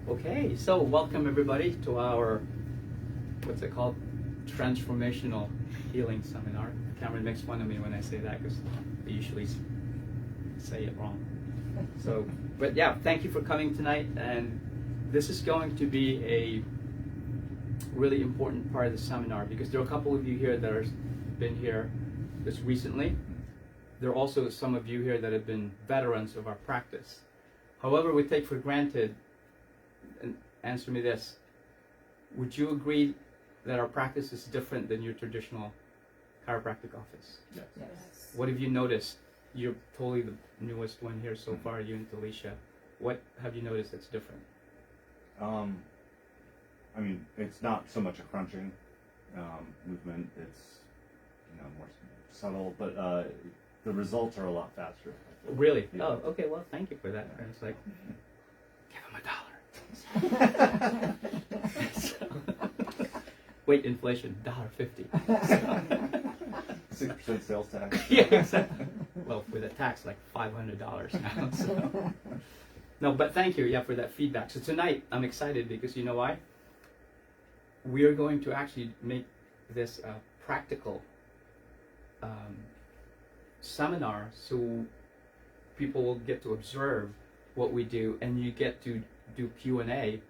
Okay, so welcome everybody to our, what's it called? Transformational Healing Seminar. Cameron makes fun of me when I say that because I usually say it wrong. So, but yeah, thank you for coming tonight. And this is going to be a really important part of the seminar because there are a couple of you here that have been here just recently. There are also some of you here that have been veterans of our practice. However, we take for granted, and answer me this, would you agree that our practice is different than your traditional chiropractic office? Yes. Yes. What have you noticed? You're totally the newest one here so far, you and Talisha. What have you noticed that's different? I mean, it's not so much a crunching movement. It's more subtle, but the results are a lot faster. Really? Yeah. Oh, okay. Well, thank you for that. Yeah. It's like, give him $1. So, wait, inflation, $1.50. 6% sales tax. Yeah, exactly. Well, with a tax, like $500 now. So. No, but thank you, yeah, for that feedback. So tonight, I'm excited because you know why? We are going to actually make this a practical seminar, so people will get to observe what we do, and you get to do Q&A,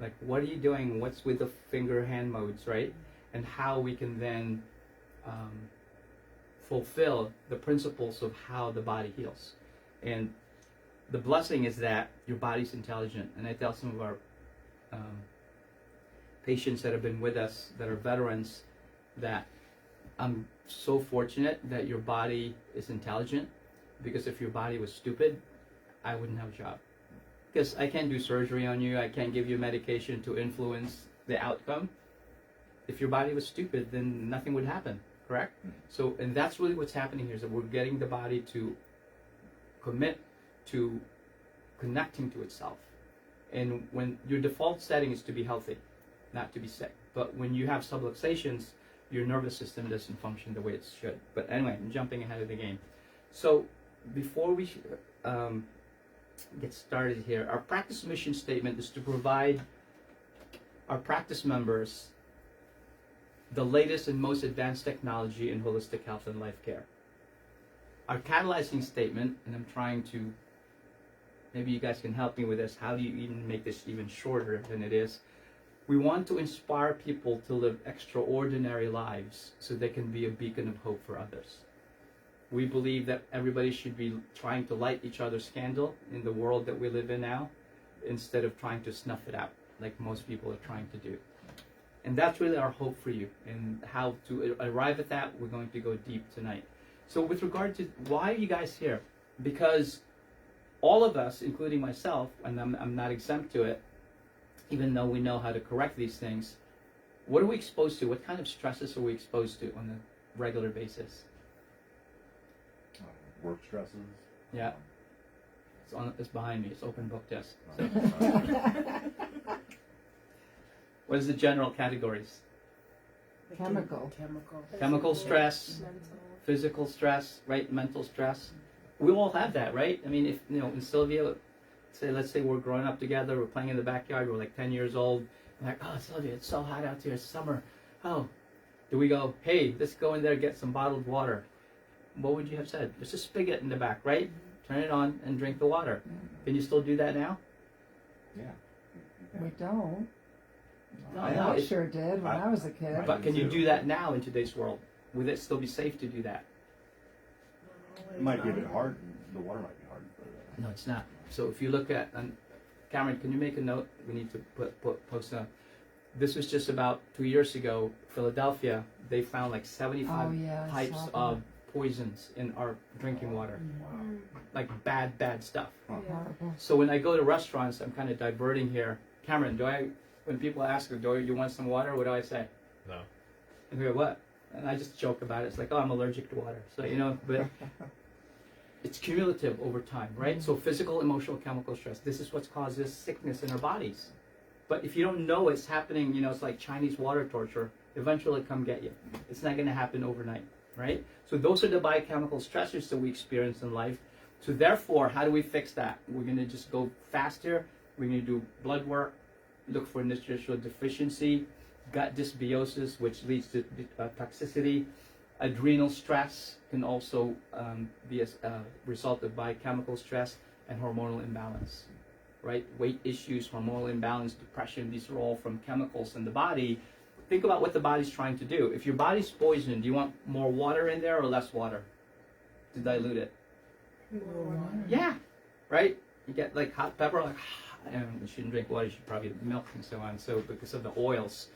like what are you doing, what's with the finger hand modes, right? And how we can then fulfill the principles of how the body heals. And the blessing is that your body's intelligent. And I tell some of our patients that have been with us, that are veterans, that I'm so fortunate that your body is intelligent, because if your body was stupid, I wouldn't have a job. Because I can't do surgery on you, I can't give you medication to influence the outcome. If your body was stupid, then nothing would happen, correct? So, and that's really what's happening here, is that we're getting the body to commit to connecting to itself. And when your default setting is to be healthy, not to be sick. But when you have subluxations, your nervous system doesn't function the way it should. But anyway, I'm jumping ahead of the game. So before we get started here, our practice mission statement is to provide our practice members the latest and most advanced technology in holistic health and life care. Our catalyzing statement, and I'm trying to, maybe you guys can help me with this, how do you even make this even shorter than it is? We want to inspire people to live extraordinary lives so they can be a beacon of hope for others. We believe that everybody should be trying to light each other's candle in the world that we live in now, instead of trying to snuff it out like most people are trying to do. And that's really our hope for you. And how to arrive at that, we're going to go deep tonight. So with regard to why are you guys here? Because all of us, including myself, and I'm not exempt to it, even though we know how to correct these things, what are we exposed to? What kind of stresses are we exposed to on a regular basis? Work stresses. Yeah. It's behind me. It's open book test. So. What is the general categories? Chemical stress, physical stress, right? Mental stress. We all have that, right? I mean, if in Sylvia, let's say we're growing up together, we're playing in the backyard, we're like 10 years old, and like, oh, Sylvia, it's so hot out here, it's summer. Oh, do we go, hey, let's go in there and get some bottled water? What would you have said? There's a spigot in the back, right? Turn it on and drink the water. Can you still do that now? Yeah. We don't. No, I sure did when I was a kid. But can you do that now in today's world? Would it still be safe to do that? It might be a bit hard. The water might be hard. But, No, it's not. So if you look at, Cameron, can you make a note? We need to post a. This was just about 2 years ago. Philadelphia, they found like 75 types of poisons in our drinking water, like bad stuff. So when I go to restaurants, I'm kind of diverting here. Cameron, when people ask, do you want some water? What do I say? No. And they go, what? And I just joke about it. It's like, oh, I'm allergic to water. So, but it's cumulative over time, right? So physical, emotional, chemical stress. This is what causes sickness in our bodies. But if you don't know it's happening, it's like Chinese water torture. Eventually it'll come get you. It's not going to happen overnight, right? So those are the biochemical stressors that we experience in life. So therefore, how do we fix that? We're going to just go faster We're going to do blood work, look for nutritional deficiency, gut dysbiosis, which leads to toxicity. Adrenal stress can also be a result of biochemical stress and hormonal imbalance, right? Weight issues, hormonal imbalance, depression, these are all from chemicals in the body. Think about what the body's trying to do. If your body's poisoned, do you want more water in there or less water to dilute it? Yeah, right? You get like hot pepper, like, and you shouldn't drink water, you should probably have milk and so on, so because of the oils.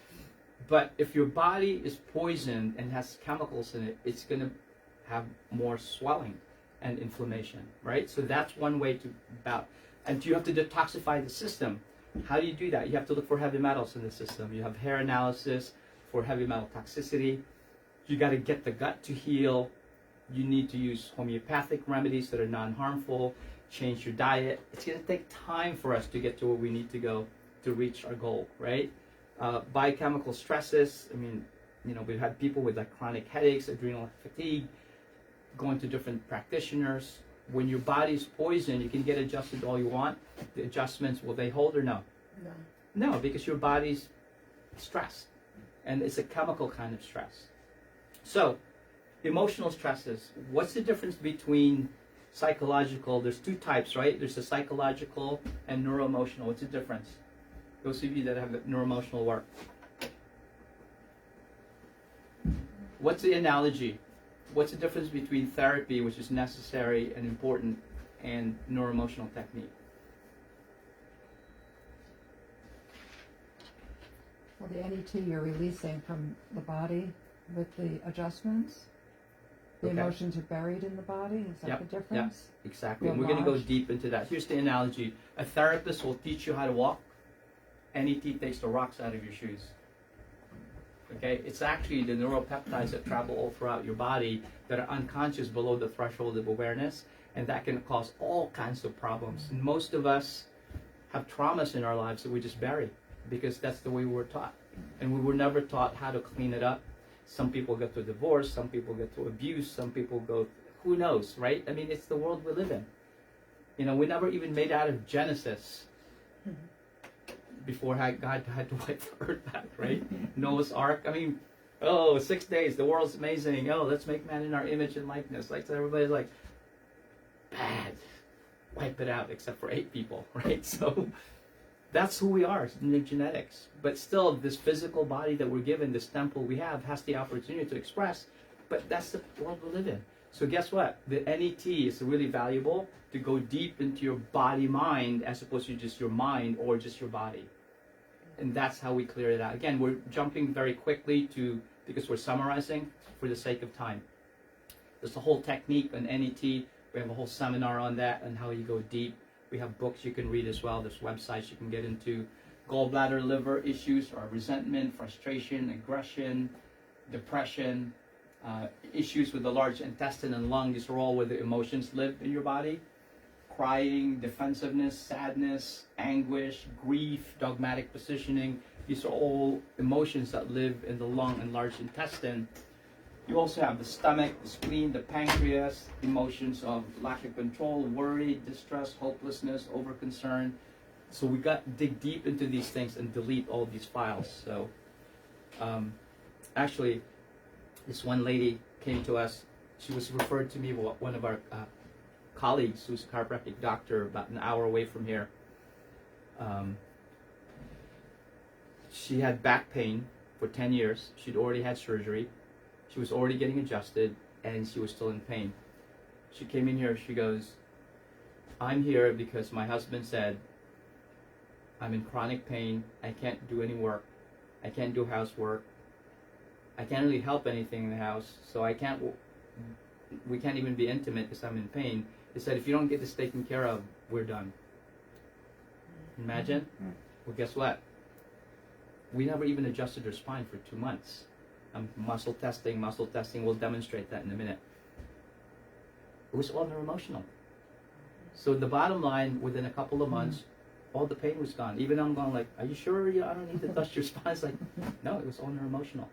But if your body is poisoned and has chemicals in it, it's going to have more swelling and inflammation, right? So that's one way to about, and you have to detoxify the system. How do you do that? You have to look for heavy metals in the system. You have hair analysis for heavy metal toxicity. You got to get the gut to heal. You need to use homeopathic remedies that are non-harmful. Change your diet. It's going to take time for us to get to where we need to go to reach our goal, right? Biochemical stresses. I mean, you know, we've had people with like chronic headaches, adrenal fatigue, going to different practitioners. When your body's poisoned, you can get adjusted all you want. The adjustments, will they hold or no? No, because your body's stressed. And it's a chemical kind of stress. So, emotional stresses. What's the difference between psychological? There's two types, right? There's the psychological and neuroemotional. What's the difference? Those of you that have neuroemotional work. What's the analogy? What's the difference between therapy, which is necessary and important, and neuroemotional technique? Well, the NET you're releasing from the body with the adjustments. The Okay. emotions are buried in the body. Is that Yep, the difference? Exactly. They're And we're going to go lodged. deep into that. Here's the analogy. A therapist will teach you how to walk. NET takes the rocks out of your shoes. Okay? It's actually the neuropeptides that travel all throughout your body that are unconscious below the threshold of awareness, and that can cause all kinds of problems. And most of us have traumas in our lives that we just bury because that's the way we were taught. And we were never taught how to clean it up. Some people go through divorce, some people go through abuse, some people go, who knows, right? I mean, it's the world we live in. You know, we never even made out of Genesis before God had to wipe the earth out, right? Noah's Ark. I mean, 6 days, the world's amazing. Oh, let's make man in our image and likeness. Like, so everybody's like, bad. Wipe it out, except for 8 people, right? So that's who we are in the genetics. But still, this physical body that we're given, this temple we have, has the opportunity to express. But that's the world we live in. So guess what? The NET is really valuable to go deep into your body-mind as opposed to just your mind or just your body. And that's how we clear it out. Again, we're jumping very quickly because we're summarizing for the sake of time. There's a whole technique on NET. We have a whole seminar on that and how you go deep. We have books you can read as well. There's websites you can get into. Gallbladder, liver issues are resentment, frustration, aggression, depression, issues with the large intestine and lung. These are all where the emotions live in your body. Crying, defensiveness, sadness, anguish, grief, dogmatic positioning. These are all emotions that live in the lung and large intestine. You also have the stomach, the spleen, the pancreas, emotions of lack of control, worry, distress, hopelessness, overconcern. So we got to dig deep into these things and delete all these files. So actually, this one lady came to us. She was referred to me by one of our colleagues who's a chiropractic doctor about an hour away from here. She had back pain for 10 years. She'd already had surgery. She was already getting adjusted, and she was still in pain. She came in here, she goes, I'm here because my husband said, I'm in chronic pain, I can't do any work, I can't do housework, I can't really help anything in the house, so we can't even be intimate because I'm in pain. He said, if you don't get this taken care of, we're done. Imagine? Mm-hmm. Well, guess what? We never even adjusted her spine for 2 months. Muscle testing, we'll demonstrate that in a minute. It was all neuroemotional. So the bottom line, within a couple of months, all the pain was gone. Even I'm going like, are you sure I don't need to touch your spine? It's like, no, it was all neuroemotional.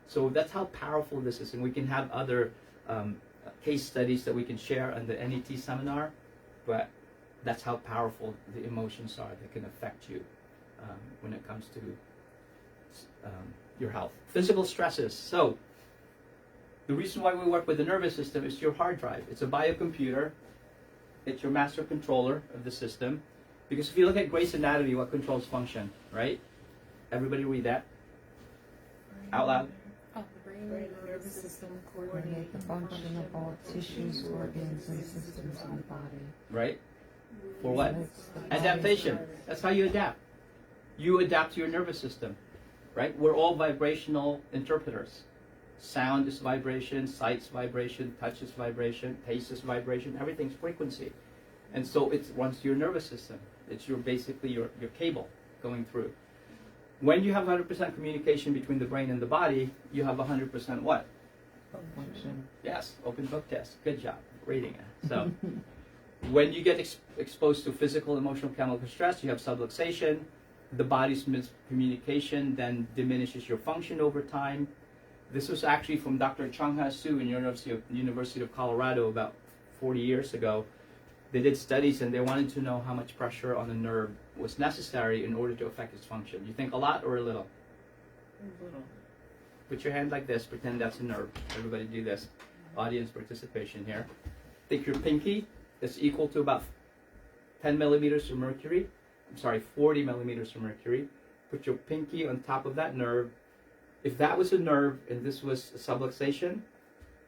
So that's how powerful this is. And we can have other case studies that we can share on the NET seminar. But That's how powerful the emotions are that can affect you when it comes to your health. Physical stresses. So, the reason why we work with the nervous system is your hard drive. It's a biocomputer. It's your master controller of the system. Because if you look at Grey's Anatomy, what controls function, right? Everybody read that out loud. Oh, the brain and nervous system Coordinate the function of all tissues, organs, and systems in the body. Right? For what? Makes the body Adaptation. That's how you adapt. You adapt to your nervous system, right? We're all vibrational interpreters. Sound is vibration, sight's vibration, touch is vibration, taste is vibration, everything's frequency. And so it runs to your nervous system. It's basically your cable going through. When you have 100% communication between the brain and the body, you have 100% what? function. Yes, open book test. Good job reading it. So when you get exposed to physical, emotional, chemical stress, you have subluxation. The body's miscommunication then diminishes your function over time. This was actually from Dr. Chung-Ha Soo in University of Colorado about 40 years ago. They did studies and they wanted to know how much pressure on the nerve was necessary in order to affect its function. You think a lot or a little? A little. Put your hand like this, pretend that's a nerve. Everybody do this. Audience participation here. Take your pinky, that's equal to about 10 millimeters of mercury. 40 millimeters of mercury. Put your pinky on top of that nerve. If that was a nerve and this was a subluxation,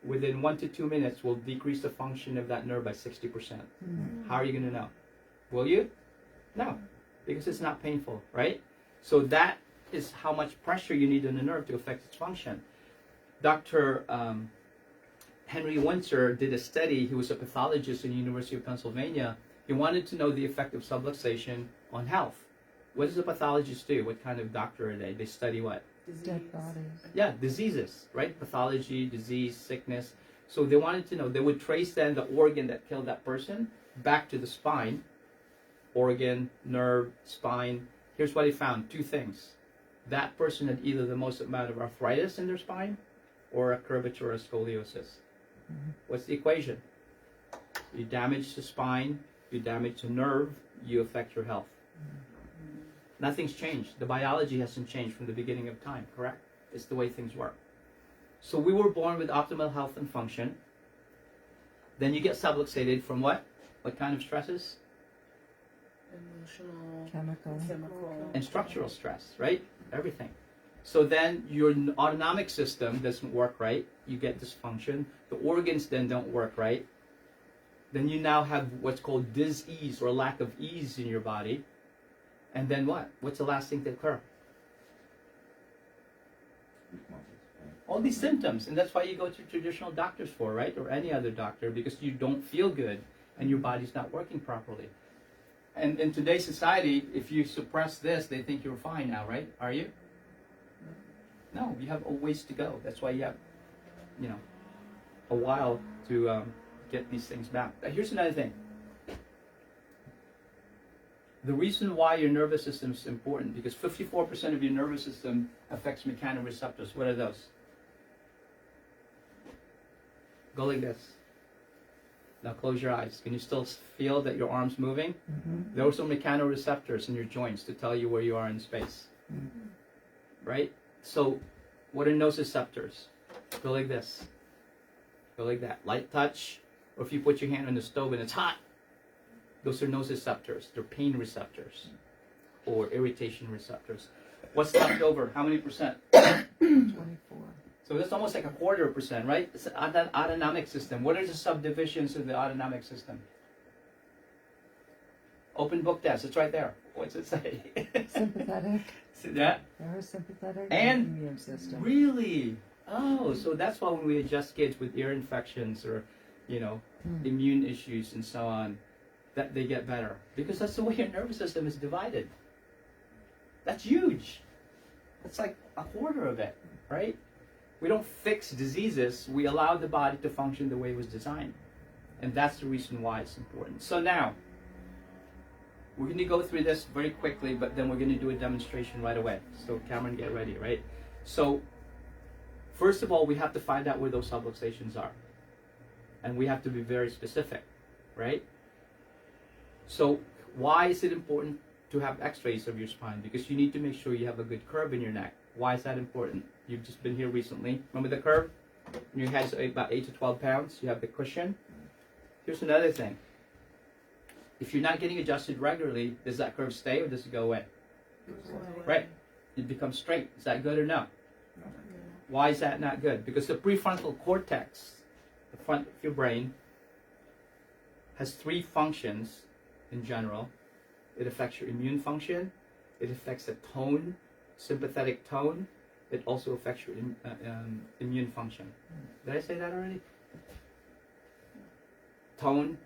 within 1 to 2 minutes we'll decrease the function of that nerve by 60%. Mm-hmm. How are you going to know? Will you? No, because it's not painful, right? So that is how much pressure you need on the nerve to affect its function. Dr. Henry Windsor did a study. He was a pathologist in the University of Pennsylvania. He wanted to know the effect of subluxation on health. What does a pathologist do? What kind of doctor are they? They study what? Dead bodies. Yeah, diseases, right? Pathology, disease, sickness. So they wanted to know, they would trace then the organ that killed that person back to the spine. Organ, nerve, spine. Here's what he found, 2 things. That person had either the most amount of arthritis in their spine or a curvature or scoliosis. Mm-hmm. What's the equation? You damage the spine, you damage the nerve, you affect your health. Nothing's changed. The biology hasn't changed from the beginning of time, correct? It's the way things work. So we were born with optimal health and function. Then you get subluxated from what? What kind of stresses? Emotional, Chemical. And structural stress, right? Everything. So then your autonomic system doesn't work right. You get dysfunction. The organs then don't work right. Then you now have what's called dis-ease or lack of ease in your body. And then what? What's the last thing to occur? All these symptoms. And that's why you go to traditional doctors for, right? Or any other doctor, because you don't feel good and your body's not working properly. And in today's society, if you suppress this, they think you're fine now, right? Are you? No, you have a ways to go. That's why you have, a while to get these things back. Here's another thing. The reason why your nervous system is important, because 54% of your nervous system affects mechanoreceptors. What are those? Go like this. Now close your eyes. Can you still feel that your arm's moving? Mm-hmm. Those are mechanoreceptors in your joints to tell you where you are in space. Mm-hmm. Right? So, what are nociceptors? Go like this. Go like that. Light touch, or if you put your hand on the stove and it's hot, those are nociceptors. They're pain receptors or irritation receptors. What's left over? How many percent? 24. So that's almost like 1/4%, right? It's an autonomic system. What are the subdivisions of the autonomic system? Open book test. It's right there. What's it say? Sympathetic. See that? Parasympathetic. And immune system. Really? Oh, so that's why when we adjust kids with ear infections or, immune issues and so on, that they get better. Because that's the way your nervous system is divided. That's huge. That's like 1/4 of it, right? We don't fix diseases. We allow the body to function the way it was designed. And that's the reason why it's important. So now, we're going to go through this very quickly, but then we're going to do a demonstration right away. So Cameron, get ready, right? So, first of all, we have to find out where those subluxations are. And we have to be very specific, right? So why is it important to have x-rays of your spine? Because you need to make sure you have a good curve in your neck. Why is that important? You've just been here recently. Remember the curve? Your head's about 8 to 12 pounds. You have the cushion. Here's another thing. If you're not getting adjusted regularly, does that curve stay or does it go away? Right. It becomes straight. Is that good or no? Why is that not good? Because the prefrontal cortex, the front of your brain, has 3 functions in general. It affects your immune function. It affects the tone, sympathetic tone. It also affects your immune function. Did I say that already? Tone,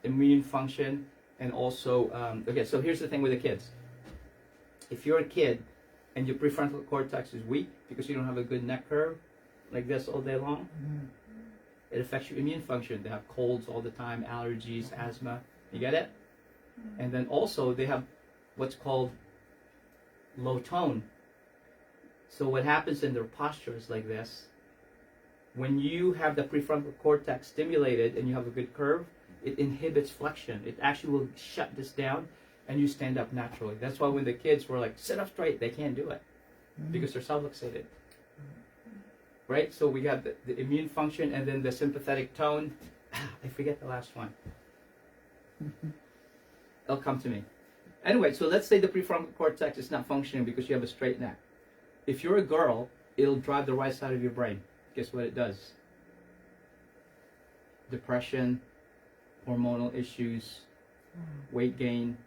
immune function, and also, okay, so here's the thing with the kids. If you're a kid and your prefrontal cortex is weak because you don't have a good neck curve, like this all day long, it affects your immune function. They have colds all the time, allergies, asthma. You get it? And then also they have what's called low tone. So what happens in their posture is like this. When you have the prefrontal cortex stimulated and you have a good curve, it inhibits flexion. It actually will shut this down and you stand up naturally. That's why when the kids were like, sit up straight, they can't do it because they're subluxated. Right? So we got the immune function and then the sympathetic tone. I forget the last one. It'll come to me. Anyway, so let's say the prefrontal cortex is not functioning because you have a straight neck. If you're a girl, it'll drive the right side of your brain. Guess what it does? Depression, hormonal issues, weight gain,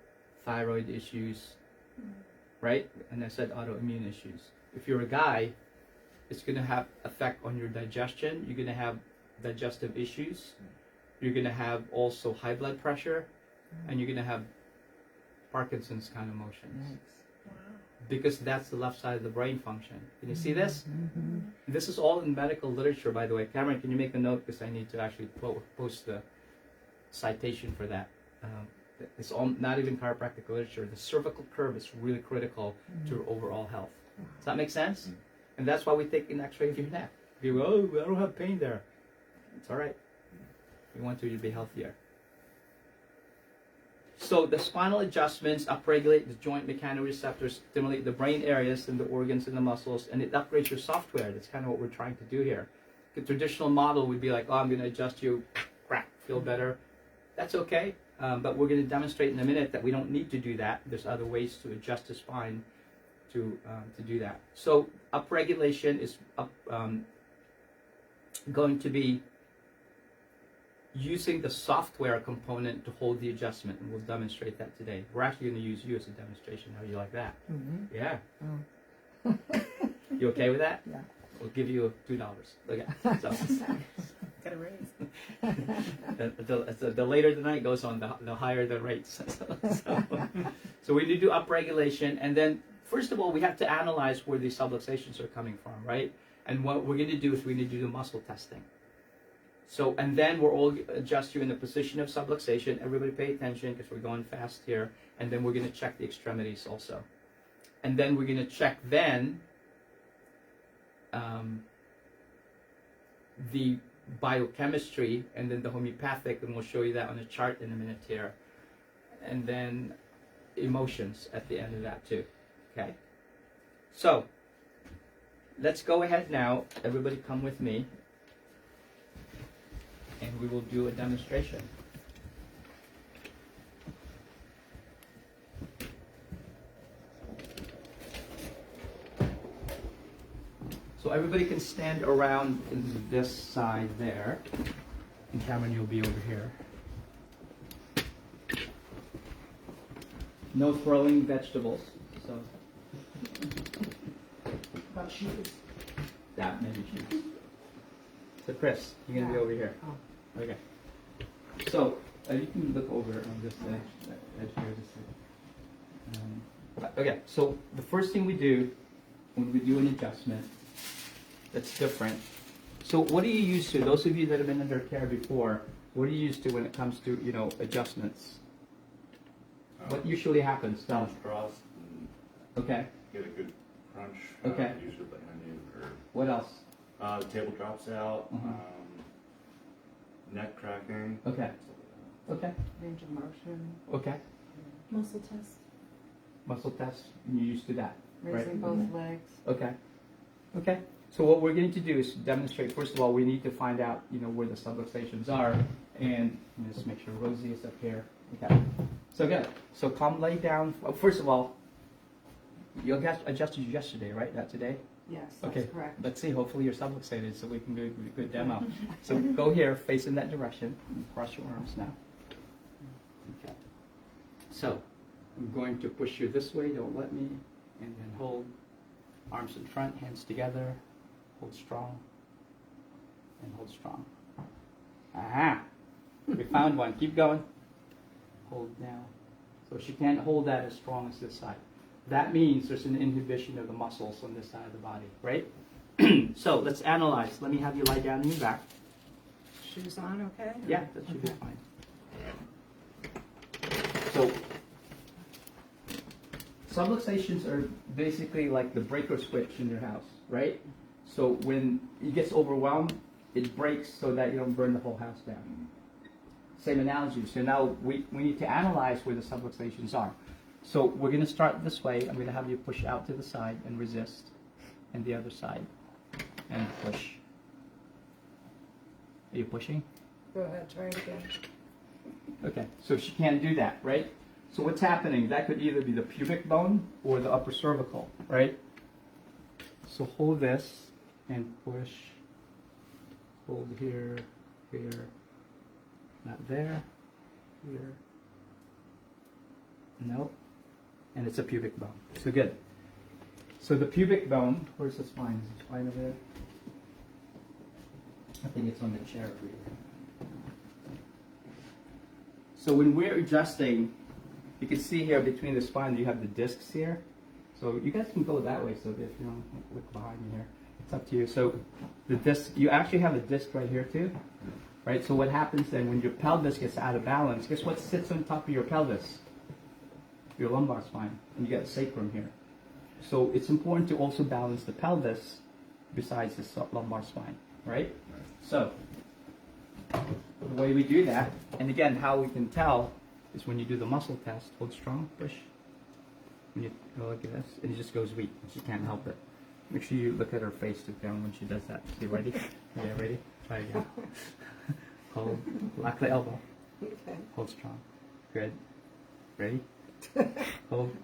thyroid issues, right? And I said autoimmune issues. If you're a guy, it's going to have effect on your digestion. You're going to have digestive issues. You're going to have also high blood pressure, and you're going to have Parkinson's kind of motions. Because that's the left side of the brain function. Can you see this? This is all in medical literature, by the way. Cameron, can you make a note? Because I need to actually post the citation for that. It's all not even chiropractic literature. The cervical curve is really critical to your overall health. Does that make sense? And that's why we take an x-ray of your neck. You go, oh, I don't have pain there. It's all right. If you want to, you'll be healthier. So the spinal adjustments upregulate the joint mechanoreceptors, stimulate the brain areas and the organs and the muscles, and it upgrades your software. That's kind of what we're trying to do here. The traditional model would be like, oh, I'm going to adjust you, crack, feel better. That's okay, but we're going to demonstrate in a minute that we don't need to do that. There's other ways to adjust the spine to do that. So upregulation is going to be using the software component to hold the adjustment, and we'll demonstrate that today. We're actually going to use you as a demonstration. How do you like that? Yeah. Oh. You okay with that? Yeah. We'll give you $2. Okay. So, Got a raise. the later the night goes on, the higher the rates. So we need to do upregulation, and then first of all, we have to analyze where these subluxations are coming from, right? And what we're going to do is we need to do muscle testing. So, and then we'll all adjust you in the position of subluxation. Everybody pay attention because we're going fast here. And then we're going to check the extremities also. And then we're going to check then the biochemistry and then the homeopathic, and we'll show you that on a chart in a minute here. And then emotions at the end of that too. Okay? So, let's go ahead now. Everybody come with me. And we will do a demonstration. So everybody can stand around this side there. And Cameron, you'll be over here. No throwing vegetables. So, about shoes. That many shoes. So Chris, you're going to be over here. Okay. So, you can look over on this edge here. Okay, so the first thing we do when we do an adjustment that's different. So what do you use to, those of you that have been under care before, what do you use to when it comes to, adjustments? What usually happens? Bounce across. Okay. Get a good crunch. Okay. Usually behind you. Or, what else? the table drops out. Neck cracking. Okay. Okay. range of motion, Okay. Muscle test. Muscle test. You're used to that. raising both legs. Okay. Okay. So what we're going to do is demonstrate. First of all, we need to find out, where the subluxations are, and just make sure Rosie is up here. Okay. So good. So come lay down. Well, first of all, you adjusted yesterday, right? Not today. Yes, that's Okay. correct. Let's see. Hopefully you're subluxated, so we can do a good demo. So go here, face in that direction. Cross your arms now. Okay. So I'm going to push you this way. Don't let me. And then hold. Arms in front, hands together. Hold strong. And hold strong. Aha! We found one. Keep going. Hold now. So she can't hold that as strong as this side. That means there's an inhibition of the muscles on this side of the body, right? So let's analyze. Let me have you lie down on your back. Shoes on, okay? Yeah, that should be fine. So subluxations are basically like the breaker switch in your house, right? So when it gets overwhelmed, it breaks so that you don't burn the whole house down. Same analogy. So now we need to analyze where the subluxations are. So we're going to start this way. I'm going to have you push out to the side and resist, and the other side, and push. Are you pushing? Go ahead, try it again. Okay, so she can't do that, right? So what's happening? That could either be the pubic bone or the upper cervical, right? So hold this and push. Hold here, here, not there, here. Nope. And it's a pubic bone. So good. So the pubic bone, where's the spine? Is the spine over there? I think it's on the chair over here. So when we're adjusting, you can see here between the spine, you have the discs here. So you guys can go that way, so if you don't look behind me here. It's up to you. So the disc, you actually have a disc right here too, right? So what happens then when your pelvis gets out of balance, guess what sits on top of your pelvis? Your lumbar spine, and you got a sacrum here. So it's important to also balance the pelvis besides the lumbar spine, right? So the way we do that, and again, how we can tell is when you do the muscle test, hold strong, push. When you go like this, and it just goes weak, and she can't help it. Make sure you look at her face too, Karen, when she does that. See, ready? Yeah, ready? Try again. Hold, lock the elbow. Okay. Hold strong. Good. Ready? Hold.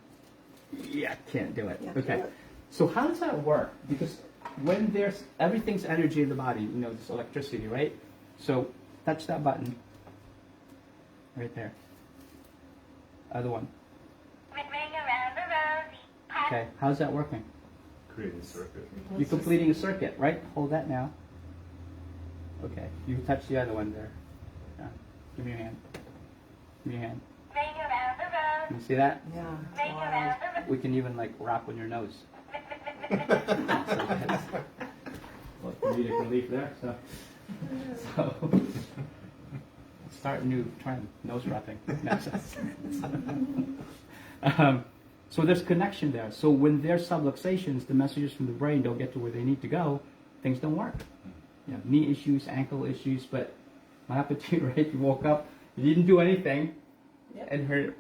Yeah, can't do it. Okay. So how does that work? Because when there's everything's energy in the body, this electricity, right? So touch that button. Right there. Other one. Okay. How's that working? Creating a circuit. You're completing a circuit, right? Hold that now. Okay. You touch the other one there. Yeah. Give me your hand. Give me your hand. You see that? Yeah. Wow. We can even rap on your nose. Well, comedic relief there. So start a new trend, nose rapping. So there's connection there. So when there's subluxations, the messages from the brain don't get to where they need to go. Things don't work. Knee issues, ankle issues. But what happened to you, right? You woke up, you didn't do anything, and her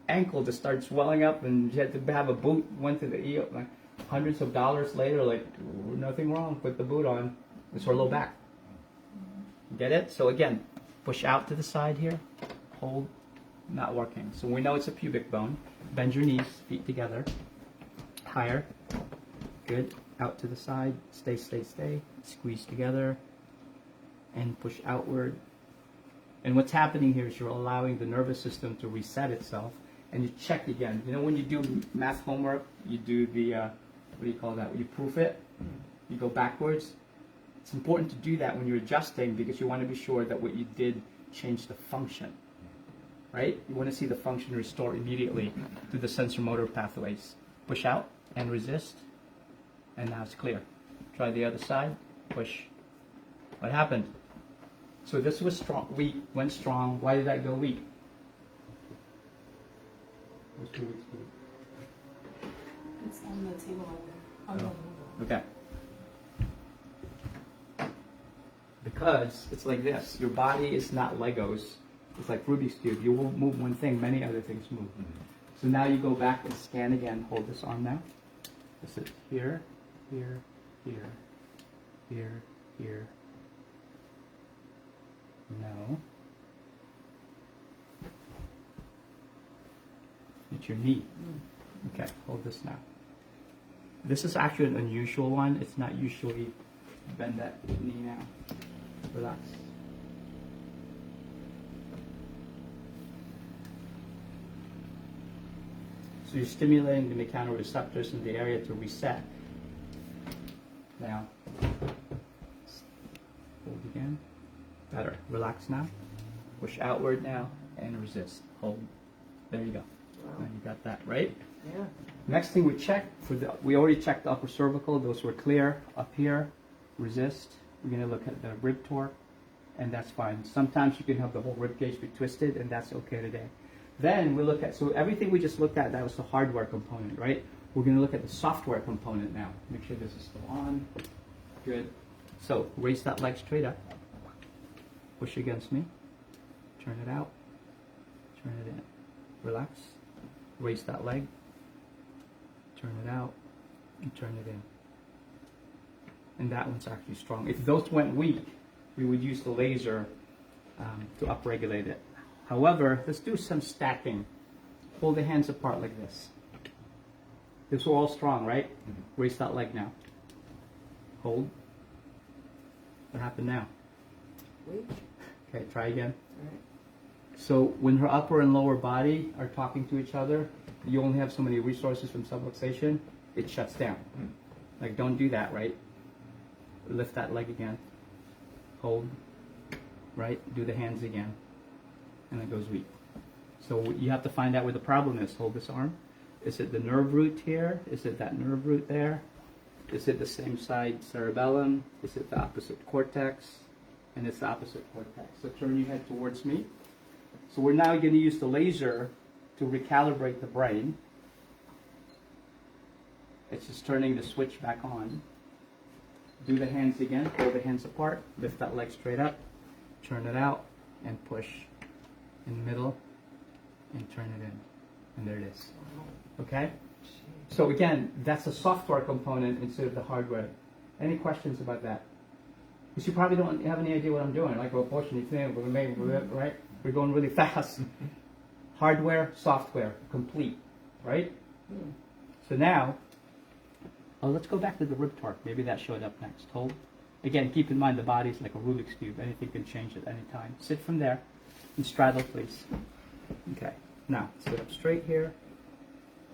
ankle just started swelling up, and she had to have a boot. Went to the ER, hundreds of dollars later, nothing wrong. Put the boot on. It's her low back. Get it? So again, push out to the side here. Hold. Not working. So we know it's a pubic bone. Bend your knees, feet together. Higher. Good. Out to the side. Stay, stay, stay. Squeeze together. And push outward. And what's happening here is you're allowing the nervous system to reset itself. And you check again. When you do math homework, you do the, what do you call that? You proof it. You go backwards. It's important to do that when you're adjusting because you want to be sure that what you did changed the function. Right? You want to see the function restore immediately to the sensor motor pathways. Push out and resist. And now it's clear. Try the other side. Push. What happened? So this was strong, weak, went strong. Why did that go weak? It was 2 weeks weak. It's on the table over there. Okay. Because it's like this. Your body is not Legos. It's like Rubik's Cube. You won't move one thing, many other things move. So now you go back and scan again. Hold this arm now. This is here, here, here, here, here. No. It's your knee. Okay, hold this now. This is actually an unusual one. It's not usually bend that knee now. Relax. So you're stimulating the mechanoreceptors in the area to reset. Now, hold again. Better. Relax now. Push outward now and resist. Hold. There you go. Now you got that, right? Yeah. Next thing we check we already checked the upper cervical. Those were clear. Up here, resist. We're going to look at the rib torque, and that's fine. Sometimes you can have the whole rib cage be twisted, and that's okay today. Then we look at, so everything we just looked at, that was the hardware component, right? We're going to look at the software component now. Make sure this is still on. Good. So raise that leg straight up. Push against me. Turn it out. Turn it in. Relax. Raise that leg. Turn it out. And turn it in. And that one's actually strong. If those went weak, we would use the laser to upregulate it. However, let's do some stacking. Hold the hands apart like this. This were all strong, right? Raise that leg now. Hold. What happened now? Weak. Okay, try again. All right. So when her upper and lower body are talking to each other, you only have so many resources from subluxation, it shuts down. Like, don't do that, right? Lift that leg again. Hold. Right? Do the hands again. And it goes weak. So you have to find out where the problem is. Hold this arm. Is it the nerve root here? Is it that nerve root there? Is it the same side cerebellum? Is it the opposite cortex? And it's the opposite cortex. So turn your head towards me. So we're now going to use the laser to recalibrate the brain. It's just turning the switch back on. Do the hands again. Hold the hands apart. Lift that leg straight up. Turn it out and push in the middle and turn it in. And there it is. Okay? So again, that's a software component instead of the hardware. Any questions about that? Because you probably don't have any idea what I'm doing. Like, well, fortunately, right? We're going really fast. Hardware, software, complete, right? So now, let's go back to the rib torque. Maybe that showed up next. Hold. Again, keep in mind the body's like a Rubik's Cube. Anything can change at any time. Sit from there and straddle, please. Okay. Now, sit up straight here.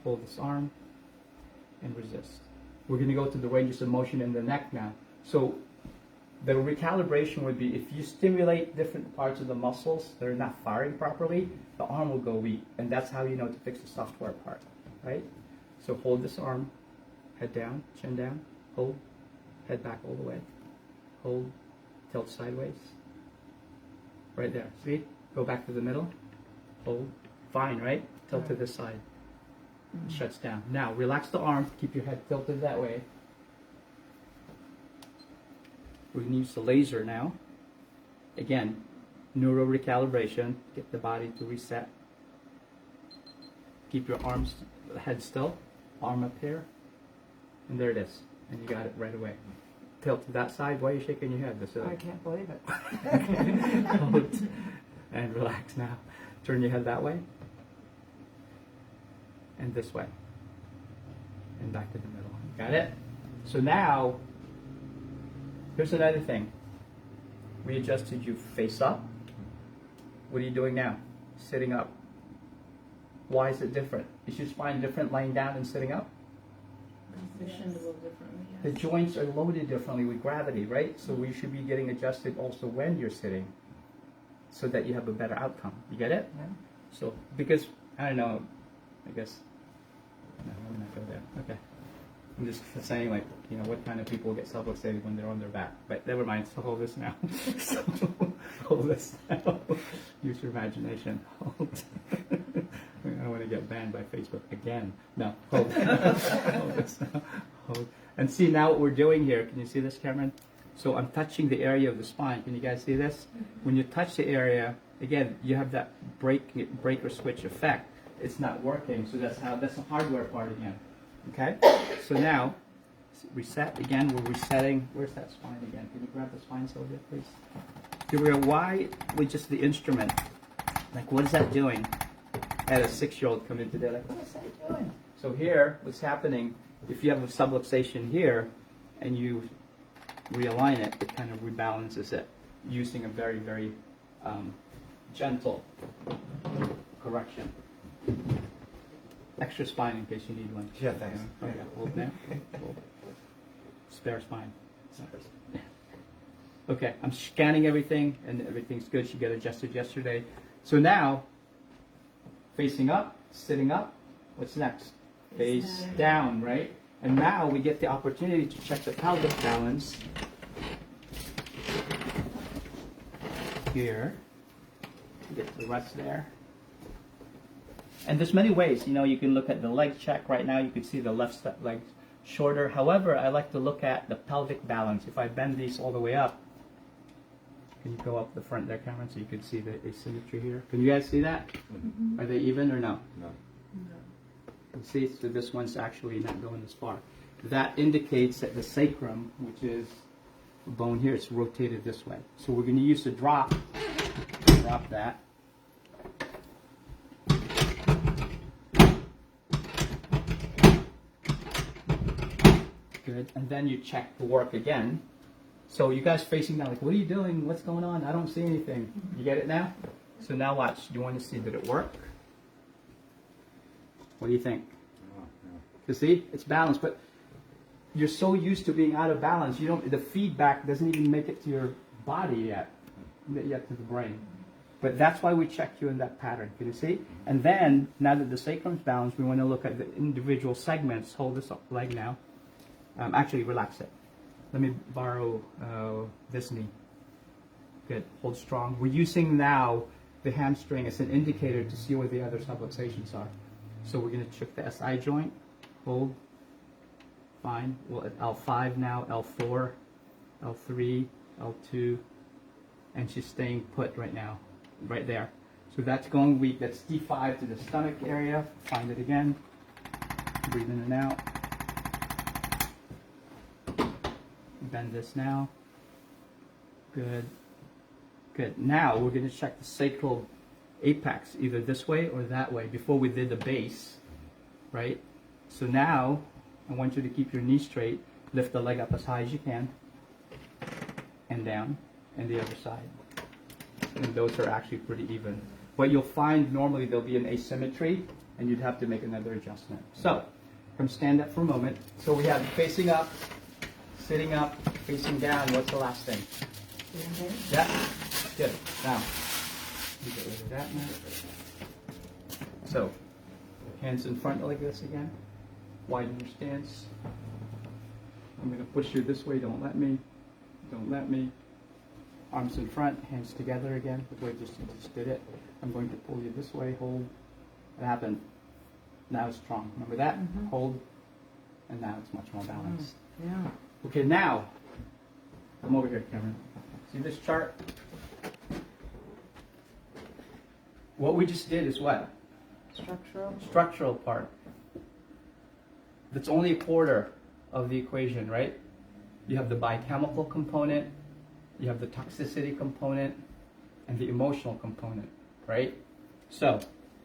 Hold this arm and resist. We're going to go to the ranges of motion in the neck now. So the recalibration would be if you stimulate different parts of the muscles that are not firing properly, the arm will go weak. And that's how you know to fix the software part, right? So hold this arm, head down, chin down, hold, head back all the way, hold, tilt sideways, right there. See? Go back to the middle, hold, fine, right? Tilt to this side. It shuts down. Now, relax the arm, keep your head tilted that way. We're going to use the laser now. Again, neuro recalibration, get the body to reset. Keep your arms, head still, arm up here, and there it is. And you got it right away. Tilt to that side. Why are you shaking your head? I can't believe it. And relax now. Turn your head that way. And this way. And back to the middle. Got it? So now, here's another thing. We adjusted you face up. What are you doing now? Sitting up. Why is it different? Is your spine different laying down and sitting up? Positioned a little differently. The joints are loaded differently with gravity, right? So we should be getting adjusted also when you're sitting so that you have a better outcome. You get it? Yeah. So, because, I don't know, I guess, no, I'm not go there. Okay. I'm just saying, like, you know, what kind of people get self-luxated when they're on their back. But never mind, so hold this now. So, hold this now. Use your imagination. Hold. I don't want to get banned by Facebook again. No, hold. Hold this now. Hold. And see now what we're doing here. Can you see this, Cameron? So I'm touching the area of the spine. Can you guys see this? When you touch the area, again, you have that break or switch effect. It's not working, so that's the hardware part again. Okay? So now, reset again. We're resetting. Where's that spine again? Can you grab the spine, Sylvia, please? Here we go. Why with just the instrument? Like, what is that doing? I had a 6-year-old come in today, like, what is that doing? So here, what's happening, if you have a subluxation here, and you realign it, it kind of rebalances it, using a very, very gentle correction. Extra spine in case you need one. Yeah, thanks. Okay, hold there. Hold. Spare spine. Okay, I'm scanning everything, and everything's good. She got adjusted yesterday. So now, facing up, sitting up, what's next? Face down, right? And now we get the opportunity to check the pelvic balance here. Get the rest there. And there's many ways, you can look at the leg check right now. You can see the left leg shorter. However, I like to look at the pelvic balance. If I bend these all the way up, can you go up the front there, Cameron, so you can see the asymmetry here? Can you guys see that? Mm-hmm. Are they even or no? No. You see, so this one's actually not going as far. That indicates that the sacrum, which is the bone here, it's rotated this way. So we're going to use the drop that. Good, and then you check the work again. So you guys facing down, like, what are you doing? What's going on? I don't see anything. You get it now? So now watch. You want to see, did it work? What do you think? You see, it's balanced, but you're so used to being out of balance, the feedback doesn't even make it to your body yet to the brain. But that's why we check you in that pattern. Can you see? And then, now that the sacrum's balanced, we want to look at the individual segments. Hold this leg now. Actually, relax it. Let me borrow this knee. Good. Hold strong. We're using now the hamstring as an indicator to see where the other subluxations are. So we're going to check the SI joint. Hold. Fine. Well, at L5 now, L4, L3, L2, and she's staying put right now, right there. So that's going weak. That's D5 to the stomach area. Find it again. Breathe in and out. Bend this now. Good. Good. Now we're going to check the sacral apex, either this way or that way, before we did the base, right? So now, I want you to keep your knee straight, lift the leg up as high as you can, and down, and the other side. And those are actually pretty even. What you'll find, normally there'll be an asymmetry, and you'd have to make another adjustment. So, come stand up for a moment. So we have facing up, sitting up, facing down. What's the last thing? Yeah, good. Now, you get rid of that now. So, hands in front like this again. Widen your stance. I'm going to push you this way. Don't let me. Don't let me. Arms in front, hands together again. The way just did it. I'm going to pull you this way. Hold. It happened. Now it's strong. Remember that? Mm-hmm. Hold. And now it's much more balanced. Yeah. Okay, now, come over here, Cameron. See this chart? What we just did is what? Structural. Structural part. That's only a quarter of the equation, right? You have the biochemical component, you have the toxicity component, and the emotional component, right? So,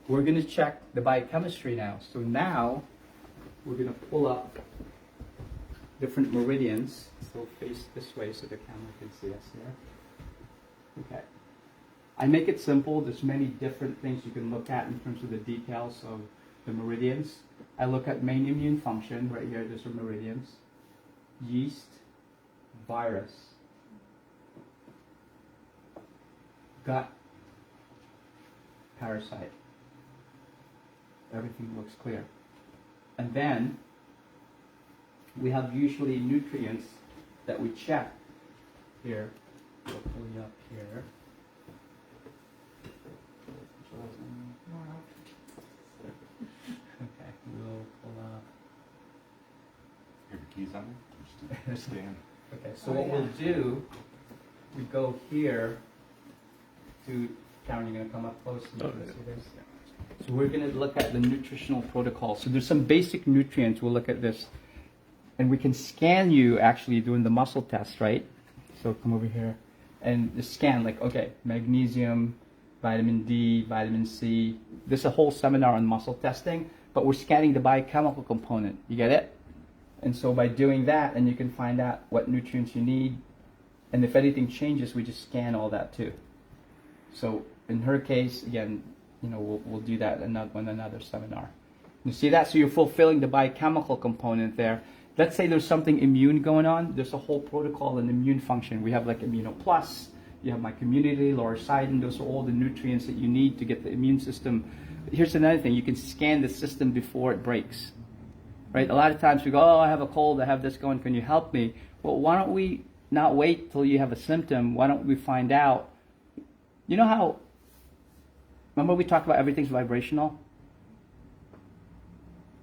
we're going to check the biochemistry now. So now, we're going to pull up different meridians. So face this way so the camera can see us here. Okay. I make it simple. There's many different things you can look at in terms of the details of the meridians. I look at main immune function. Right here, there's some meridians. Yeast, virus, gut, parasite. Everything looks clear. And then we have usually nutrients that we check here. We'll pull you up here. Okay, we'll pull up. Have your keys on there? Stand. Okay, so what we'll do, we go here to Karen, you're gonna come up close. And you can see this. So we're gonna look at the nutritional protocol. So there's some basic nutrients. We'll look at this, and we can scan you actually doing the muscle test, right? So come over here, and the scan like, okay, magnesium, vitamin D, vitamin C. There's a whole seminar on muscle testing, but we're scanning the biochemical component. You get it? And so by doing that, and you can find out what nutrients you need, and if anything changes, we just scan all that too. So in her case, again, you know, we'll do that in another seminar. You see that? So you're fulfilling the biochemical component there. Let's say there's something immune going on. There's a whole protocol in immune function. We have like Immunoplus. You have my community, Lauricidin. Those are all the nutrients that you need to get the immune system. Here's another thing. You can scan the system before it breaks. Right? A lot of times we go, oh, I have a cold. I have this going. Can you help me? Well, why don't we not wait till you have a symptom? Why don't we find out? You know how, remember we talked about everything's vibrational?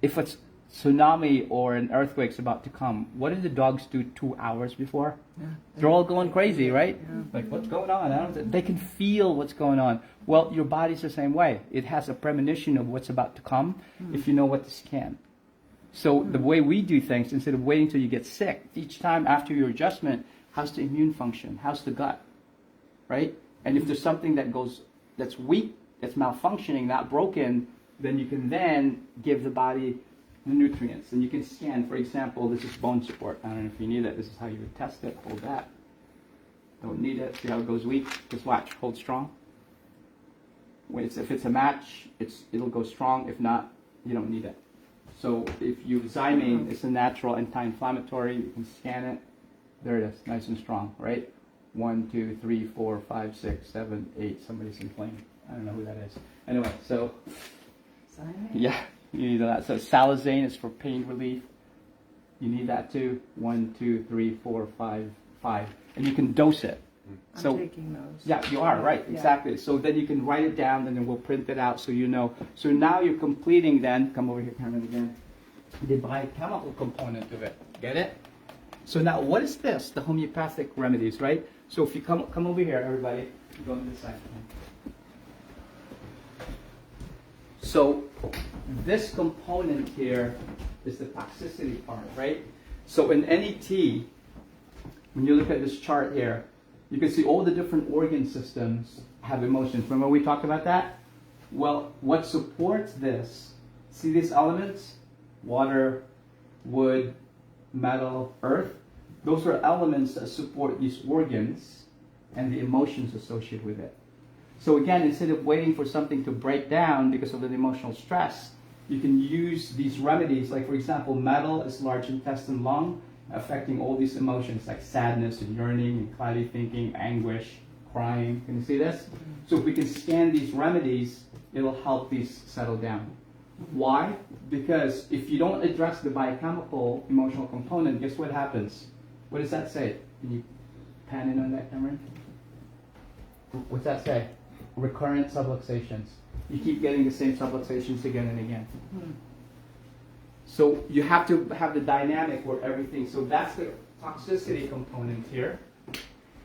If it's tsunami or an earthquake's about to come, what do the dogs do 2 hours before? Yeah. They're all going crazy, right? Yeah. Like, what's going on? They can feel what's going on. Well, your body's the same way. It has a premonition of what's about to come if you know what to scan. So the way we do things, instead of waiting till you get sick, each time after your adjustment, how's the immune function? How's the gut? Right? And if there's something that's weak, that's malfunctioning, not broken, then you can then give the body the nutrients. And you can scan, for example, this is bone support. I don't know if you need it. This is how you would test it. Hold that. Don't need it. See how it goes weak? Just watch. Hold strong. If it's a match, it'll go strong. If not, you don't need it. So if you Xymane, it's a natural anti-inflammatory. You can scan it. There it is, nice and strong, right? 1, 2, 3, 4, 5, 6, 7, 8. Somebody's inflamed. I don't know who that is. Anyway, so yeah, you need that. So Salazane is for pain relief. You need that too. 1, 2, 3, 4, 5, 5, and you can dose it. So I'm taking those. yeah, you are right, Yeah. exactly. So then you can write it down, and then we'll print it out so you know. So now you're completing. Then come over here, Cameron, again. The biochemical component of it. Get it? So now, what is this? The homeopathic remedies, right? So if you come over here, everybody, go to this side. So this component here is the toxicity part, right? So in NET, when you look at this chart here, you can see all the different organ systems have emotions. Remember we talked about that? Well, what supports this, see these elements? Water, wood, metal, earth. Those are elements that support these organs and the emotions associated with it. So again, instead of waiting for something to break down because of the emotional stress, you can use these remedies. Like for example, metal is large intestine, lung, affecting all these emotions like sadness and yearning and cloudy thinking, anguish, crying. Can you see this? So if we can scan these remedies, it'll help these settle down. Why? Because if you don't address the biochemical emotional component, guess what happens? What does that say? Can you pan in on that, Cameron? What's that say? Recurrent subluxations. You keep getting the same subluxations again and again. So you have to have the dynamic where everything, so that's the toxicity component here,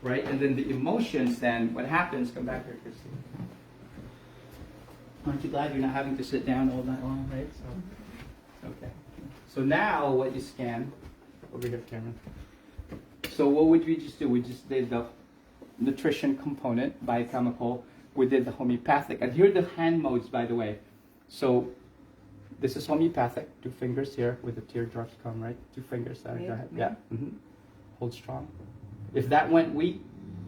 right? And then the emotions then, what happens, come back here, Christine. Aren't you glad you're not having to sit down all night long, right? So, okay. So now what you scan, over here, Cameron. So what would we just do? We just did the nutrition component, biochemical. We did the homeopathic. And here are the hand modes, by the way. So this is homeopathic. 2 fingers here with the teardrops come, right? 2 fingers. Go ahead. Yeah. Hold strong. If that went weak,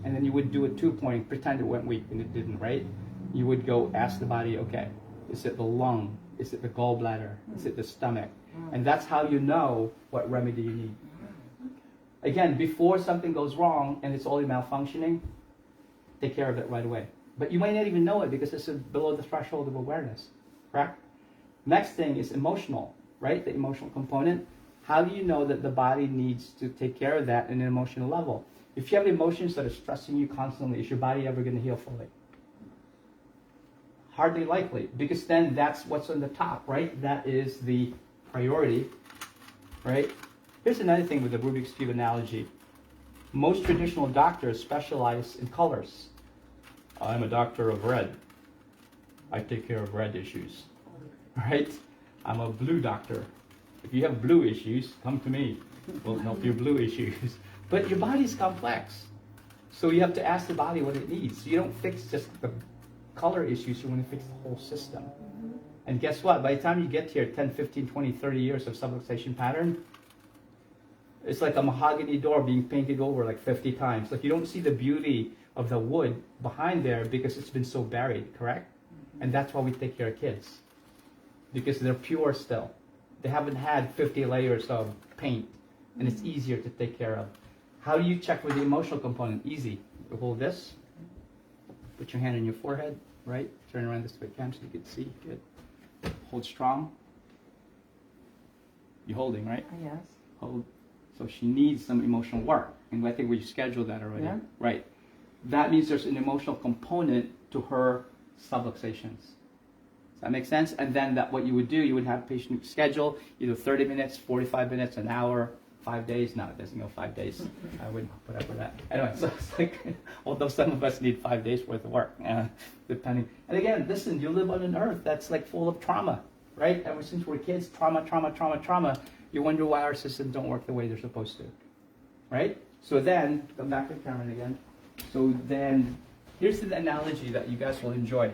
and then you would do a 2-point, pretend it went weak, and it didn't, right? You would go ask the body, okay, is it the lung? Is it the gallbladder? Is it the stomach? And that's how you know what remedy you need. Again, before something goes wrong and it's already malfunctioning, take care of it right away. But you might not even know it because it's below the threshold of awareness, correct? Next thing is emotional, right? The emotional component. How do you know that the body needs to take care of that in an emotional level? If you have emotions that are stressing you constantly, is your body ever going to heal fully? Hardly likely, because then that's what's on the top, right? That is the priority, right? Here's another thing with the Rubik's Cube analogy. Most traditional doctors specialize in colors. I'm a doctor of red. I take care of red issues. Right? I'm a blue doctor. If you have blue issues, come to me. We'll help your blue issues. But your body's complex. So you have to ask the body what it needs. You don't fix just the color issues, you want to fix the whole system. And guess what? By the time you get here, 10, 15, 20, 30 years of subluxation pattern, it's like a mahogany door being painted over like 50 times. Like you don't see the beauty of the wood behind there because it's been so buried, correct? And that's why we take care of kids. Because they're pure still. They haven't had 50 layers of paint, and it's easier to take care of. How do you check with the emotional component? Easy. You hold this, put your hand on your forehead, right? Turn around this way, Cam, so you can see. Good. Hold strong. You're holding, right? Yes. Hold. So she needs some emotional work, and I think we scheduled that already. Yeah. Right. That means there's an emotional component to her subluxations. Does that make sense? And then that what you would do, you would have patient schedule, either 30 minutes, 45 minutes, an hour, 5 days. No, it doesn't go 5 days. I wouldn't put up with that. Anyway, so it's like, although some of us need 5 days worth of work, depending. And again, listen, you live on an earth that's like full of trauma, right? Ever since we're kids, trauma. You wonder why our systems don't work the way they're supposed to, right? So then, come back to Cameron again. So then, here's the analogy that you guys will enjoy.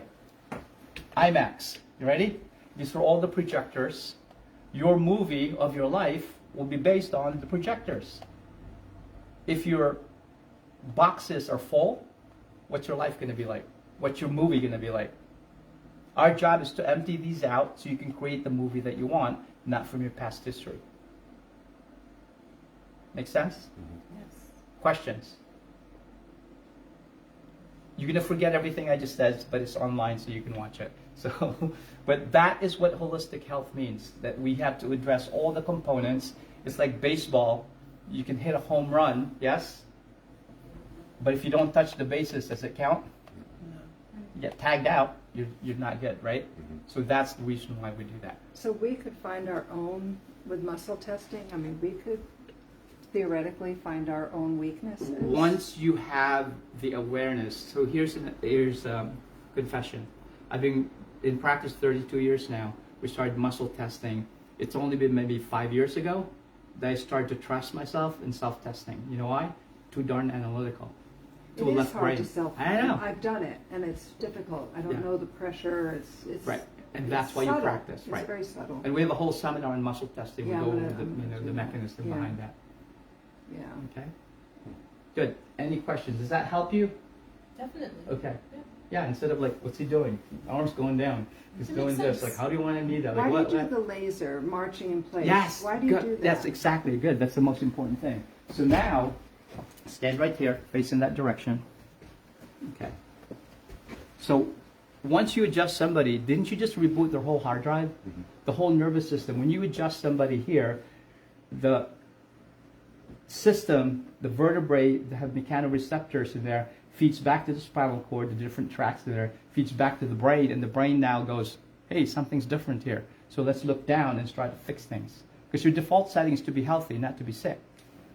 IMAX, you ready? These are all the projectors. Your movie of your life will be based on the projectors. If your boxes are full, what's your life going to be like? What's your movie going to be like? Our job is to empty these out so you can create the movie that you want, not from your past history. Make sense? Yes. Questions? You're going to forget everything I just said, but it's online so you can watch it. So, but that is what holistic health means, that we have to address all the components. It's like baseball. You can hit a home run, yes? But if you don't touch the bases, does it count? No. You get tagged out, you're not good, right? So that's the reason why we do that. So we could find our own, with muscle testing, I mean, we could theoretically find our own weaknesses. Once you have the awareness, so here's confession. I've been in practice 32 years now. We started muscle testing. It's only been maybe 5 years ago that I started to trust myself in self-testing. You know why? Too darn analytical. It Too is left hard brain. to self. I know. I've done it, and it's difficult. I don't know the pressure. It's Right, and that's why subtle. you practice. It's Right. very subtle. And we have a whole seminar on muscle testing. Yeah, we go but over the mechanism yeah. behind that. Yeah. Okay. Good. Any questions? Does that help you? Definitely. Okay. Yeah. Yeah. Instead of like, what's he doing? Arms going down. He's It doing makes this. sense. Like, how do you want to need that? Why Like, do you do the laser marching in place? Yes. Why do you good. do that? That's exactly good. That's the most important thing. So now, stand right here, facing that direction. Okay. So once you adjust somebody, didn't you just reboot their whole hard drive? Mm-hmm. The whole nervous system. When you adjust somebody here, the system, the vertebrae that have mechanoreceptors in there, feeds back to the spinal cord, the different tracts there, feeds back to the brain, and the brain now goes, hey, something's different here. So let's look down and try to fix things. Because your default setting is to be healthy, not to be sick.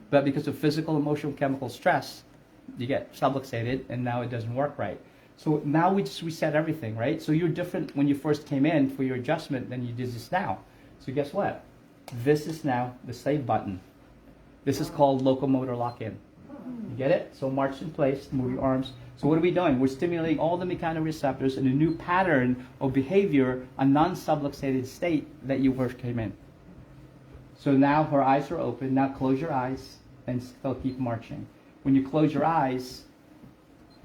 But because of physical, emotional, chemical stress, you get subluxated, and now it doesn't work right. So now we just reset everything, right? So you're different when you first came in for your adjustment than you did this now. So guess what? This is now the save button. This is called locomotor lock-in. You get it? So march in place, move your arms. So what are we doing? We're stimulating all the mechanoreceptors in a new pattern of behavior, a non-subluxated state that you first came in. So now her eyes are open. Now close your eyes and still keep marching. When you close your eyes,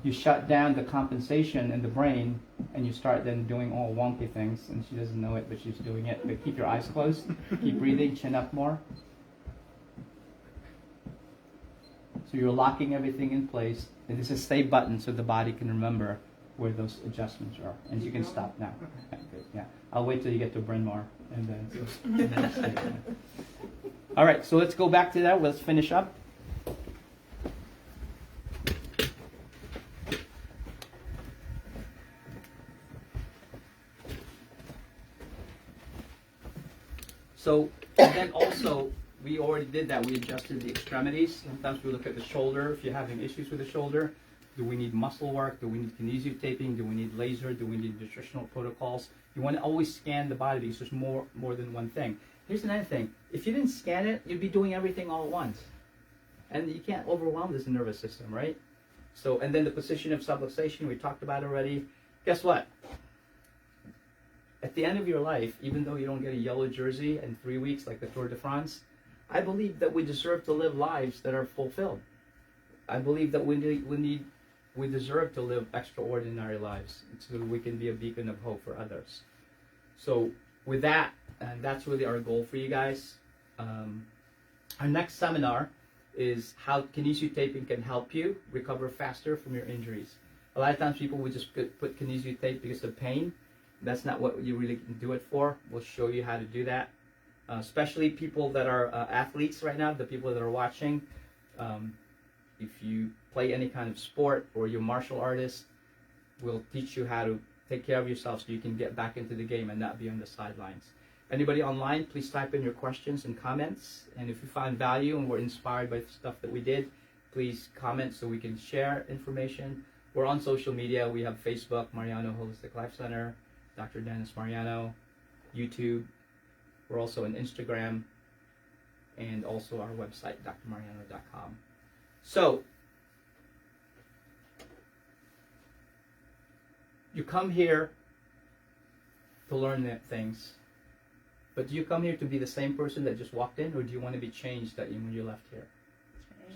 you shut down the compensation in the brain, and you start then doing all wonky things, and she doesn't know it, but she's doing it. But keep your eyes closed. Keep breathing, chin up more. So you're locking everything in place. And this is save button so the body can remember where those adjustments are. And you can stop now. Okay, good. Yeah. I'll wait till you get to Bryn Mawr, and then all right, so let's go back to that. Let's finish up. So, and then also, we already did that. We adjusted the extremities. Sometimes we look at the shoulder. If you're having issues with the shoulder, Do we need muscle work? Do we need kinesiotaping? Do we need laser? Do we need nutritional protocols? You want to always scan the body because there's more than one thing. Here's another thing. If you didn't scan it, you'd be doing everything all at once. And you can't overwhelm this nervous system, right? So, and then the position of subluxation, we talked about already. Guess what? At the end of your life, even though you don't get a yellow jersey in 3 weeks like the Tour de France, I believe that we deserve to live lives that are fulfilled. I believe that we deserve to live extraordinary lives so we can be a beacon of hope for others. So with that, and that's really our goal for you guys. Our next seminar is how kinesiotaping can help you recover faster from your injuries. A lot of times people would just put kinesiotape because of pain. That's not what you really do it for. We'll show you how to do that. Especially people that are athletes right now, the people that are watching. If you play any kind of sport or you're a martial artist, we'll teach you how to take care of yourself so you can get back into the game and not be on the sidelines. Anybody online, please type in your questions and comments. And if you find value and were inspired by the stuff that we did, please comment so we can share information. We're on social media. We have Facebook, Mariano Holistic Life Center, Dr. Dennis Mariano, YouTube. We're also on Instagram and also our website, drmariano.com. So, you come here to learn things, but do you come here to be the same person that just walked in, or do you want to be changed when you left here?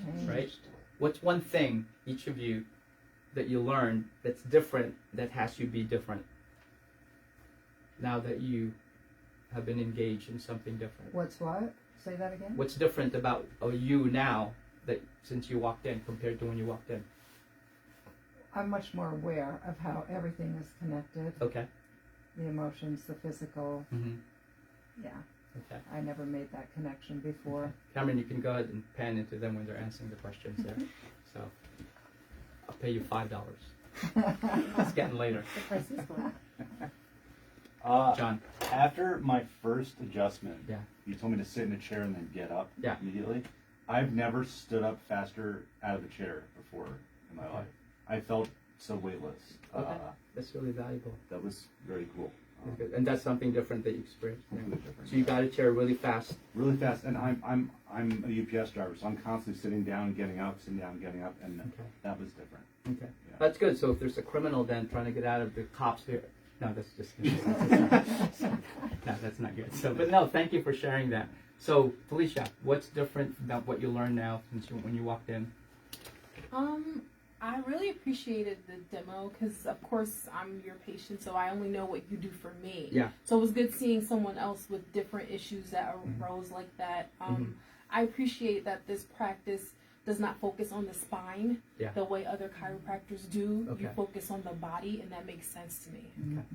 Changed. Right? What's one thing, each of you, that you learned that's different, that has you be different, now that you have been engaged in something different? What's what? Say that again? What's different about you now that since you walked in compared to when you walked in? I'm much more aware of how everything is connected. Okay. The emotions, the physical. Mm-hmm. Yeah. Okay. I never made that connection before. Okay. Cameron, you can go ahead and pan into them when they're answering the questions there. So, I'll pay you $5. It's getting later. The price is going. John. After my first adjustment, Yeah. you told me to sit in a chair and then get up Yeah. immediately. I've never stood up faster out of the chair before in my Okay. life. I felt so weightless. Okay. That's really valuable. That was very cool. That's good. And that's something different that you experienced. Completely different. So you got a chair really fast. Really fast, and I'm a UPS driver, so I'm constantly sitting down, getting up, sitting down, getting up, and Okay. that was different. Okay. Yeah. That's good. So if there's a criminal then trying to get out of the cops here, no, that's just no, that's not good. So, but no, thank you for sharing that. So, Felicia, what's different about what you learned now since when you walked in? I really appreciated the demo because, of course, I'm your patient, so I only know what you do for me. Yeah. So it was good seeing someone else with different issues that arose like that. I appreciate that this practice does not focus on the spine the way other chiropractors do. Okay. You focus on the body, and that makes sense to me. Okay.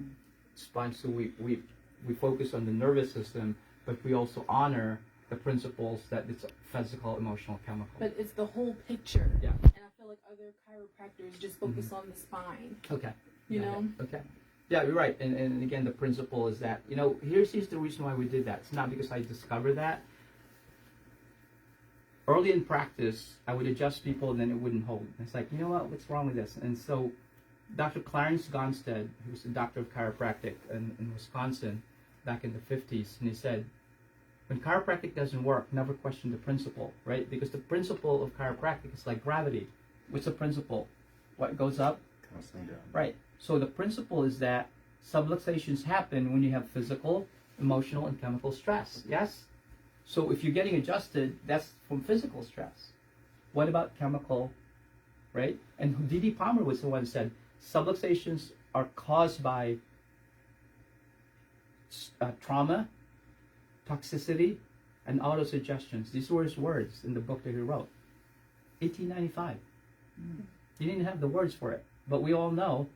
Spine. So we focus on the nervous system, but we also honor the principles that it's physical, emotional, chemical. But it's the whole picture. Yeah. And I feel like other chiropractors just focus on the spine. Okay. You Got know? it. Okay. Yeah, you're right. And again, the principle is that, here's the reason why we did that. It's not because I discovered that. Early in practice, I would adjust people and then it wouldn't hold. It's like, you know what, what's wrong with this? And so Dr. Clarence Gonstead, who was a doctor of chiropractic in Wisconsin back in the 50s, and he said, when chiropractic doesn't work, never question the principle, right? Because the principle of chiropractic is like gravity. What's the principle? What goes up? Constantly down. Right. So the principle is that subluxations happen when you have physical, emotional, and chemical stress. Yes? So if you're getting adjusted, that's from physical stress. What about chemical, right? And D.D. Palmer was the one who said subluxations are caused by trauma, toxicity, and autosuggestions. These were his words in the book that he wrote. 1895. He didn't have the words for it, but we all know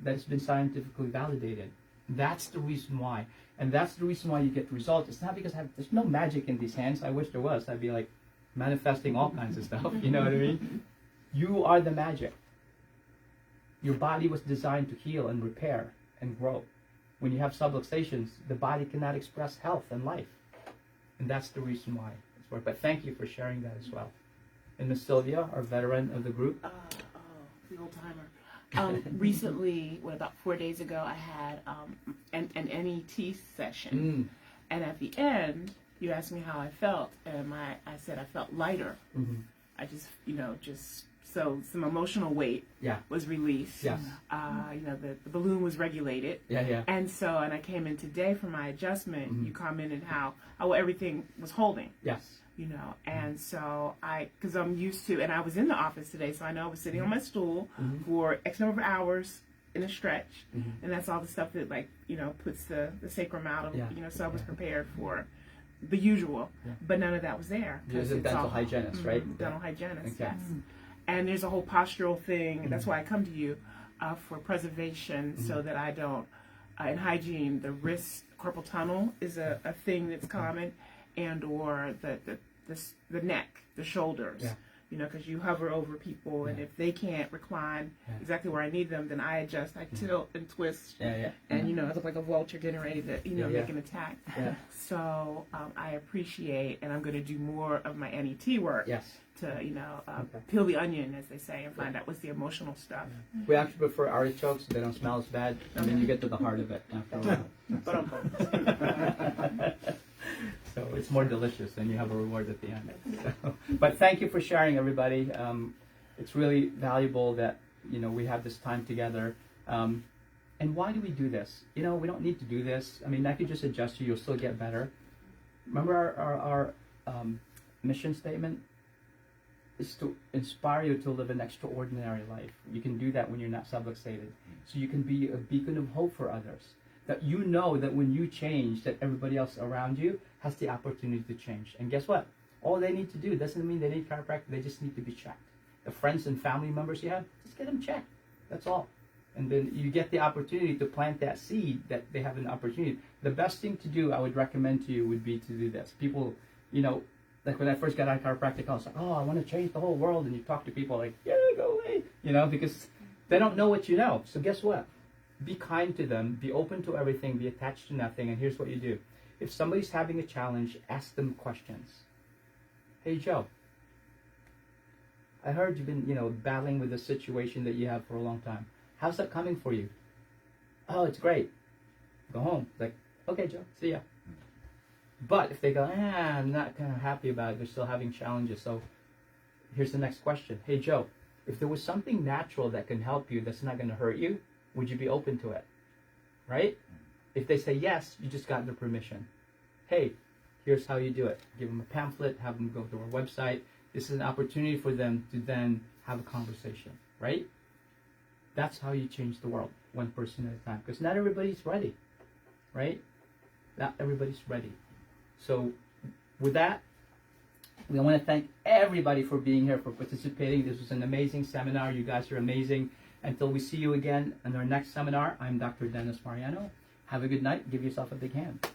that it's been scientifically validated. That's the reason why. And that's the reason why you get results. It's not because there's no magic in these hands. I wish there was. I'd be like manifesting all kinds of stuff. You know what I mean? You are the magic. Your body was designed to heal and repair and grow. When you have subluxations, the body cannot express health and life. And that's the reason why it's work. But thank you for sharing that as well. And Miss Sylvia, our veteran of the group. the old timer. Recently, about 4 days ago, I had an NET session, and at the end, you asked me how I felt, and I said I felt lighter. I just, so some emotional weight was released. Yes. The balloon was regulated. And I came in today for my adjustment. You commented how everything was holding. Yes. And so because I'm used to, and I was in the office today, so I know I was sitting on my stool for X number of hours in a stretch, and that's all the stuff that puts the sacrum out of, so I was prepared for the usual, but none of that was there. You're a dental hygienist, right? Dental hygienist, yes. And there's a whole postural thing. That's why I come to you for preservation, so that I don't, in hygiene, the wrist carpal tunnel is a thing that's common, and or the neck, the shoulders. Because you hover over people, and if they can't recline exactly where I need them, then I adjust, I tilt and twist, and I look like a vulture getting ready to make an attack. So I appreciate, and I'm going to do more of my NET work to peel the onion, as they say, and find out what's the emotional stuff. We actually prefer artichokes; they don't smell as bad, and then you get to the heart of it after a while. So it's more delicious, and you have a reward at the end. So, but thank you for sharing, everybody. It's really valuable that we have this time together. And why do we do this? We don't need to do this. I mean, I could just adjust you; you'll still get better. Remember our mission statement is to inspire you to live an extraordinary life. You can do that when you're not subluxated, so you can be a beacon of hope for others. That that when you change, that everybody else around you has the opportunity to change. And guess what? All they need to do doesn't mean they need chiropractic. They just need to be checked. The friends and family members you have, just get them checked. That's all. And then you get the opportunity to plant that seed that they have an opportunity. The best thing to do, I would recommend to you, would be to do this. People, like when I first got out of chiropractic, I was like, oh, I want to change the whole world. And you talk to people like, yeah, go away. Because they don't know what you know. So guess what? Be kind to them, be open to everything, be attached to nothing, and here's what you do. If somebody's having a challenge, ask them questions. Hey, Joe, I heard you've been, battling with a situation that you have for a long time. How's that coming for you? Oh, it's great. Go home. Like, okay, Joe, see ya. But if they go, I'm not kind of happy about it, they're still having challenges. So here's the next question. Hey, Joe, if there was something natural that can help you that's not going to hurt you, would you be open to it? Right? If they say yes, you just got their permission. Hey, here's how you do it. Give them a pamphlet, have them go to our website. This is an opportunity for them to then have a conversation, right? That's how you change the world, one person at a time. Because not everybody's ready, right? Not everybody's ready. So with that, we want to thank everybody for being here, for participating. This was an amazing seminar. You guys are amazing. Until we see you again in our next seminar, I'm Dr. Dennis Mariano. Have a good night. Give yourself a big hand.